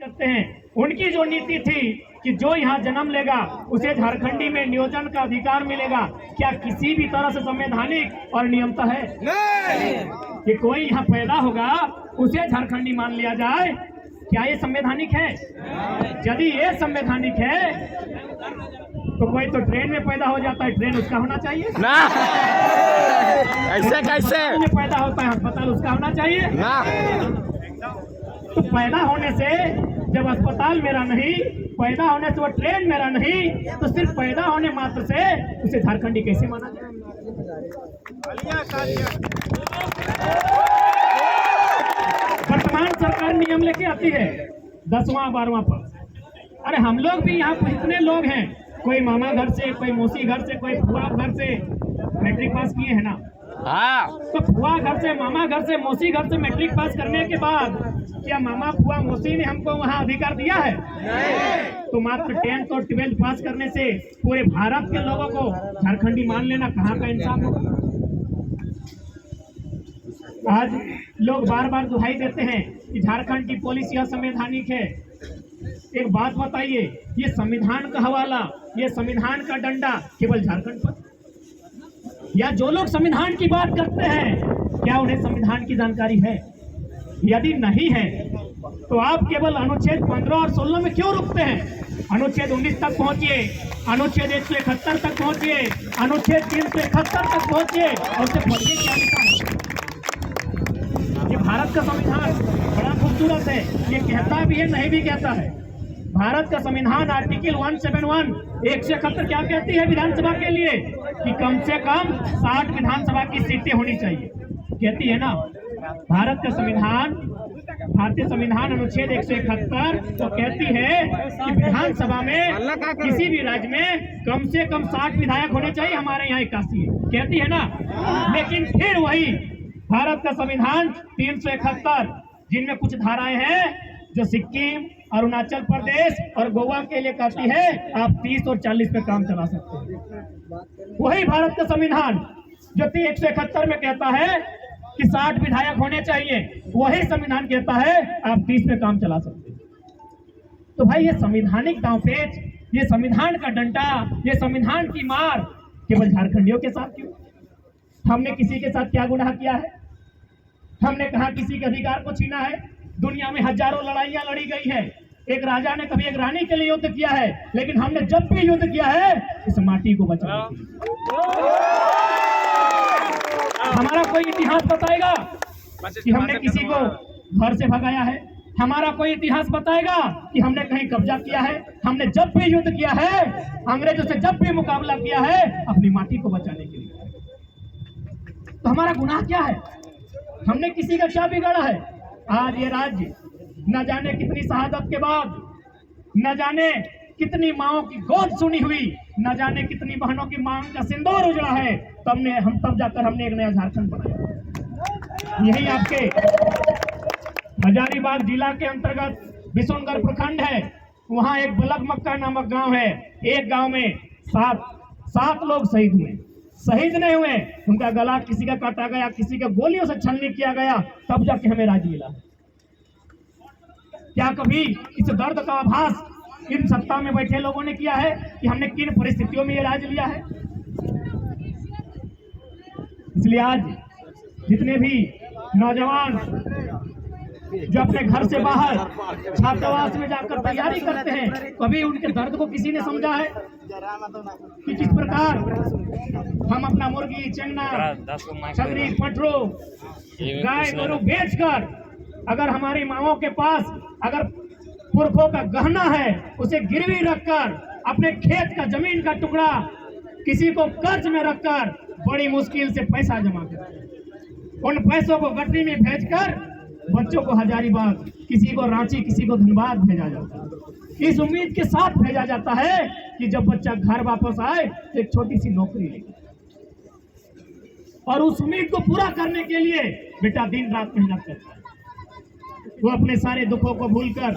करते हैं। उनकी जो नीति थी कि जो यहाँ जन्म लेगा उसे झारखंडी में नियोजन का अधिकार मिलेगा, क्या किसी भी तरह से संवैधानिक और नियमता है? नहीं। कि कोई यहाँ पैदा होगा उसे झारखंडी मान लिया जाए, क्या ये संवैधानिक है? यदि ये संवैधानिक है तो कोई तो ट्रेन में पैदा हो जाता है, ट्रेन उसका होना चाहिए ना। ऐसे कैसे में पैदा होता है, अस्पताल उसका होना चाहिए ना। तो पैदा होने से जब अस्पताल मेरा नहीं, पैदा होने से वो ट्रेन मेरा नहीं, तो सिर्फ पैदा होने मात्र से उसे झारखंडी कैसे माना जाए? वर्तमान सरकार नियम लेके आती है 10वां 12वां पर। अरे हम लोग भी यहाँ पर इतने लोग हैं, कोई मामा घर से, कोई मौसी घर से, कोई फुआ घर से मैट्रिक पास किए हैं ना। हाँ, तो फुआ घर से, मामा घर से, मौसी घर से मैट्रिक पास करने के बाद क्या मामा फुआ मौसी ने हमको वहाँ अधिकार दिया है? नहीं। तो मात्र 10th और 12th पास करने से पूरे भारत के लोगों को झारखंडी मान लेना कहाँ का इंसाफ होगा? आज लोग बार बार दुहाई देते हैं कि झारखंड की पॉलिसी असंवैधानिक है। एक बात बताइए, ये संविधान का हवाला, ये संविधान का डंडा केवल झारखंड पर, या जो लोग संविधान की बात करते हैं क्या उन्हें संविधान की जानकारी है? यदि नहीं है तो आप केवल अनुच्छेद 15 और 16 में क्यों रुकते हैं? अनुच्छेद 19 तक पहुंचिए, अनुच्छेद 171 तक पहुंचिए, अनुच्छेद 371 तक पहुंचिए और उसे पढ़िए क्या लिखा है। ये भारत का संविधान बड़ा खूबसूरत है, ये कहता भी है नहीं भी कहता है। भारत का संविधान आर्टिकल 171 171 क्या कहती है विधानसभा के लिए? कि कम से कम 60 विधानसभा की सीटें होनी चाहिए, कहती है ना भारत का संविधान। भारतीय संविधान अनुच्छेद 171 तो कहती है कि विधानसभा में किसी भी राज्य में कम से कम 60 विधायक होने चाहिए, हमारे यहाँ 81 है, कहती है ना। लेकिन फिर वही भारत का संविधान 371 जिनमें कुछ धाराएं हैं जो सिक्किम, अरुणाचल प्रदेश और गोवा के लिए कहती है आप 30 और 40 पे काम चला सकते हैं। वही भारत का संविधान जो 171 में कहता है कि 60 विधायक होने चाहिए, वही संविधान कहता है आप 30 पे काम चला सकते हैं। तो भाई ये संवैधानिक दांवपेच, ये संविधान का डंडा, ये संविधान की मार केवल झारखंडियों के साथ क्यों? हमने किसी के साथ क्या गुनाह किया है? हमने कहा किसी के अधिकार को छीना है? दुनिया में हजारों लड़ाइयां लड़ी गई है। एक राजा ने कभी एक रानी के लिए युद्ध किया है, लेकिन हमने जब भी युद्ध किया है इस माटी को बचाने के लिए। हमारा कोई इतिहास बताएगा कि हमने किसी को घर से भगाया है? हमारा कोई इतिहास बताएगा कि हमने कहीं कब्जा किया है? हमने जब भी युद्ध किया है, अंग्रेजों से जब भी मुकाबला किया है, अपनी माटी को बचाने के लिए। तो हमारा गुनाह क्या है? हमने किसी का क्या बिगाड़ा है? आज ये राज्य न जाने कितनी शहादत के बाद, न जाने कितनी माओं की गोद सुनी हुई, न जाने कितनी बहनों की मांग का सिंदूर उजड़ा है, तब जाकर हमने एक नया झारखंड बनाया। यही आपके हजारीबाग जिला के अंतर्गत बिशनगढ़ प्रखंड है, वहां एक बलग मक्का नामक गांव है। एक गांव में सात लोग शहीद हुए। शहीद नहीं हुए, उनका गला किसी का काटा गया, किसी का गोलियों से छलनी किया गया, तब जाके हमें राज्य मिला। क्या कभी इस दर्द का आभास इन सत्ता में बैठे लोगों ने किया है कि हमने किन परिस्थितियों में ये राज्य लिया है? इसलिए आज जितने भी नौजवान जो अपने घर से बाहर छात्रावास में जाकर तैयारी करते हैं, कभी उनके दर्द को किसी ने समझा है कि किस प्रकार हम अपना मुर्गी, चन्ना, छतरी, पटरू, गाय गोरू बेचकर, अगर हमारी माओं के पास अगर पुरखों का गहना है उसे गिरवी रखकर, अपने खेत का जमीन का टुकड़ा किसी को कर्ज में रखकर बड़ी मुश्किल से पैसा जमा कर उन पैसों को गठरी में भेजकर बच्चों को हजारीबाग, किसी को रांची, किसी को धनबाद भेजा जाता है। इस उम्मीद के साथ भेजा जाता है कि जब बच्चा घर वापस आए तो एक छोटी सी नौकरी लेगा, और उस उम्मीद को पूरा करने के लिए बेटा दिन रात मेहनत करता है। वो अपने सारे दुखों को भूलकर,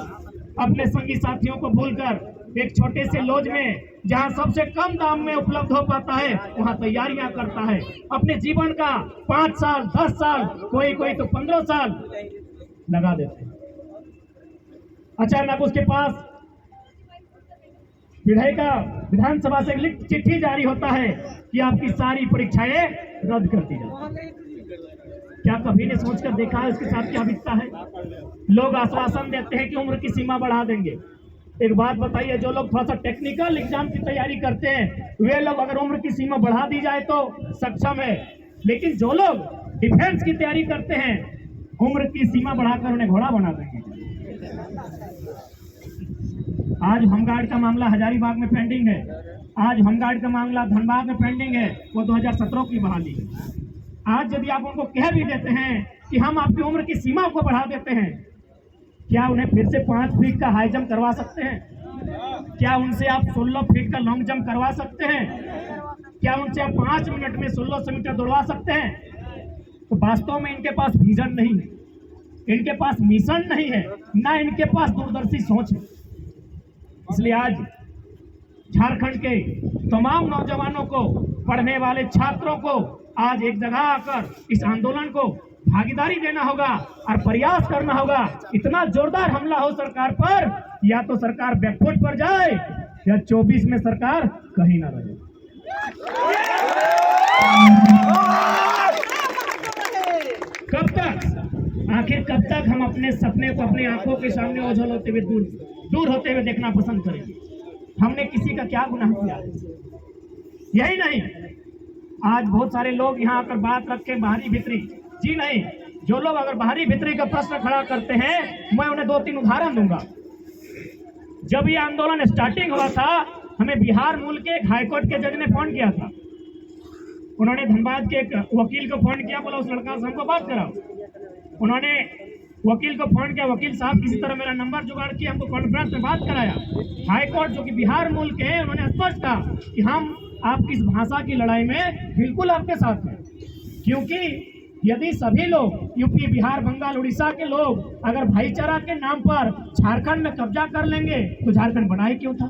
अपने संगी साथियों को भूलकर एक छोटे से लॉज में जहां सबसे कम दाम में उपलब्ध हो पाता है वहां तैयारियां करता है। अपने जीवन का 5 साल, 10 साल, कोई तो 15 साल लगा देते हैं। अचानक उसके पास विधानसभा से एक चिट्ठी जारी होता है कि आपकी सारी परीक्षाएं रद्द कर दी जाए। क्या कभी ने सोचकर देखा है उसके साथ क्या बीतता है? लोग आश्वासन देते हैं कि उम्र की सीमा बढ़ा देंगे। एक बात बताइए, जो लोग थोड़ा सा टेक्निकल एग्जाम की तैयारी करते हैं वे लोग अगर उम्र की सीमा बढ़ा दी जाए तो सक्षम है, लेकिन जो लोग डिफेंस की तैयारी करते हैं उम्र की सीमा बढ़ाकर उन्हें घोड़ा बना देंगे। आज होमगार्ड का मामला हजारीबाग में पेंडिंग है, आज होमगार्ड का मामला धनबाद में पेंडिंग है, वो 2017 की बहाली है। आज यदि आप उनको कह भी देते हैं कि हम आपकी उम्र की सीमा को बढ़ा देते हैं, क्या उन्हें फिर से 5 फीट का हाई जंप करवा सकते हैं? क्या उनसे आप 16 फीट का लॉन्ग जंप करवा सकते हैं? क्या उनसे आप 5 मिनट में 1600 मीटर दौड़वा सकते हैं? तो वास्तव में इनके पास विजन नहीं है, इनके पास मिशन नहीं है, ना इनके पास दूरदर्शी सोच है। इसलिए आज झारखंड के तमाम नौजवानों को, पढ़ने वाले छात्रों को आज एक जगह आकर इस आंदोलन को भागीदारी देना होगा और प्रयास करना होगा। इतना जोरदार हमला हो सरकार पर, या तो सरकार बैकफुट पर जाए या 24 में सरकार कहीं ना रहे। कब तक, आखिर कब तक हम अपने सपने को अपनी आंखों के सामने ओझल होते हुए दूर होते हुए देखना पसंद करेंगे? हमने किसी का क्या गुनाह किया? यही नहीं, आज बहुत सारे लोग यहाँ आकर बात रखे बाहरी भीतरी। जी नहीं, जो लोग अगर बाहरी भीतरी का प्रश्न खड़ा करते हैं मैं उन्हें 2-3 उदाहरण दूंगा। जब ये आंदोलन स्टार्टिंग हुआ था, हमें बिहार मूल के एक हाईकोर्ट के जज ने फोन किया था। उन्होंने धनबाद के एक वकील को फोन किया, बोला उस लड़का से हमको बात कराओ। उन्होंने वकील को फोन किया, वकील साहब किसी तरह मेरा नंबर जुगाड़ किया, हमको कॉन्फ्रेंस में बात कराया। हाईकोर्ट जो कि बिहार मूल के हैं, उन्होंने स्पष्ट कहा कि हम आपकी इस भाषा की लड़ाई में बिल्कुल आपके साथ हैं, क्योंकि यदि सभी लोग यूपी, बिहार, बंगाल, उड़ीसा के लोग अगर भाईचारा के नाम पर झारखंड में कब्जा कर लेंगे तो झारखंड बना ही क्यों था?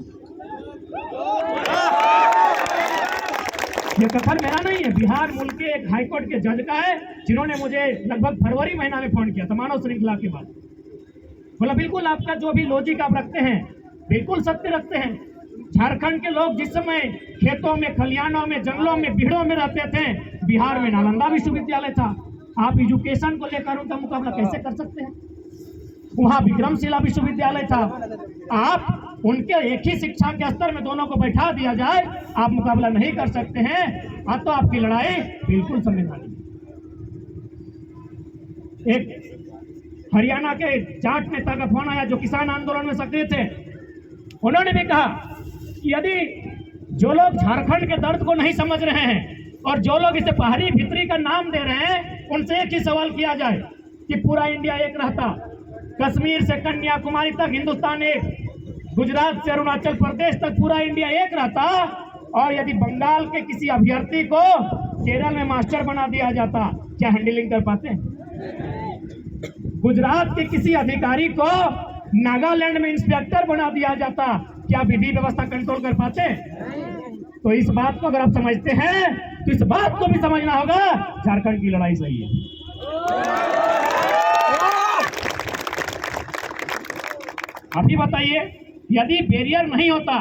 ये कथन मेरा नहीं है, बिहार मूल के एक हाईकोर्ट के जज का है, जिन्होंने मुझे लगभग फरवरी महीना में फोन किया था मानव श्रृंखला के बाद। बोला बिल्कुल आपका जो भी लॉजिक आप रखते हैं बिल्कुल सत्य रखते हैं। झारखंड के लोग जिस समय खेतों में, खलियानों में, जंगलों में, बिहड़ों में रहते थे, बिहार में नालंदा विश्वविद्यालय था। आप एजुकेशन को लेकर उनका मुकाबला कैसे कर सकते हैं? वहां विक्रमशिला विश्वविद्यालय था। आप उनके एक ही शिक्षा के स्तर में दोनों को बैठा दिया जाए, आप मुकाबला नहीं कर सकते हैं। तो आपकी लड़ाई बिल्कुल संवैधानिक। एक हरियाणा के जाट नेता का फोन आया जो किसान आंदोलन में सक्रिय थे। उन्होंने भी कहा कि यदि जो लोग झारखंड के दर्द को नहीं समझ रहे हैं और जो लोग इसे बाहरी भीतरी का नाम दे रहे हैं, उनसे एक ही सवाल किया जाए कि पूरा इंडिया एक रहता, कश्मीर से कन्याकुमारी तक हिंदुस्तान एक, गुजरात से अरुणाचल प्रदेश तक पूरा इंडिया एक रहता, और यदि बंगाल के किसी अभ्यर्थी को केरल में मास्टर बना दिया जाता, क्या हैंडलिंग कर पाते? गुजरात के किसी अधिकारी को नागालैंड में इंस्पेक्टर बना दिया जाता, क्या विधि व्यवस्था कंट्रोल कर पाते? तो इस बात को अगर आप समझते हैं तो इस बात को भी समझना होगा, झारखंड की लड़ाई सही है। अभी बताइए, यदि बैरियर नहीं होता,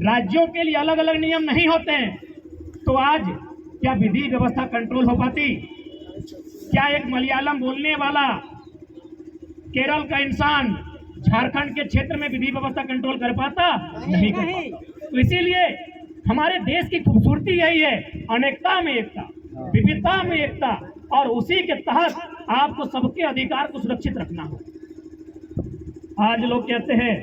राज्यों के लिए अलग अलग नियम नहीं होते हैं, तो आज क्या विधि व्यवस्था कंट्रोल हो पाती? क्या एक मलयालम बोलने वाला केरल का इंसान झारखंड के क्षेत्र में विधि व्यवस्था कंट्रोल कर पाता? नहीं कर पाता। तो इसीलिए हमारे देश की खूबसूरती यही है, अनेकता में एकता, विविधता में एकता, और उसी के तहत आपको सबके अधिकार को सुरक्षित रखना हो। आज लोग कहते हैं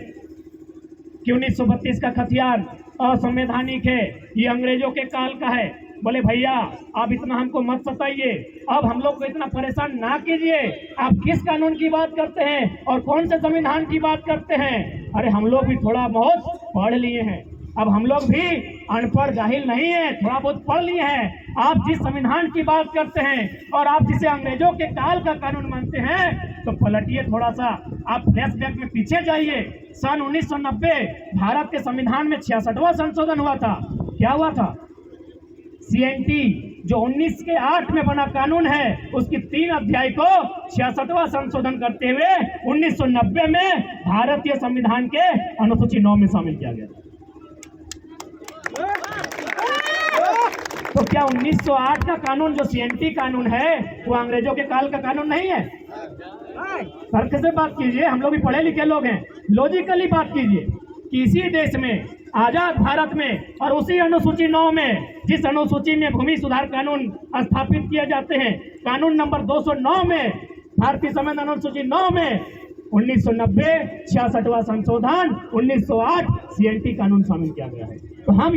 कि 1932 का खतियान असंवैधानिक है, ये अंग्रेजों के काल का है। बोले भैया आप इतना हमको मत सताइए, अब हम लोग को इतना परेशान ना कीजिए। आप किस कानून की बात करते हैं और कौन से संविधान की बात करते हैं? अरे हम लोग भी थोड़ा बहुत पढ़ लिए हैं, अब हम लोग भी अनपढ़ जाहिल नहीं है, थोड़ा बहुत पढ़ लिए हैं। आप जिस संविधान की बात करते हैं और आप जिसे अंग्रेजों के काल का कानून मानते हैं, तो पलटिए थोड़ा सा, आप फ्लैशबैक में पीछे जाइए। सन 1990 भारत के संविधान में 66वां संशोधन हुआ था। क्या हुआ था? CNT जो 1908 में बना कानून है उसकी 3 अध्याय को 66वां संशोधन करते हुए 1990 में भारतीय संविधान के अनुसूची 9 में शामिल किया गया। तो क्या 1908 का कानून जो CNT कानून है वो अंग्रेजों के काल का कानून नहीं है? तर्क से बात कीजिए, हम लोग भी पढ़े लिखे लोग हैं, लॉजिकली बात कीजिए कि इसी देश में आजाद भारत में और उसी अनुसूची 9 में, जिस अनुसूची में भूमि सुधार कानून स्थापित किए जाते हैं, कानून नंबर 209 में, भारतीय संविधान अनुसूची 9 में 1990 66वां संशोधन 1908 CNT कानून शामिल किया गया है। तो हम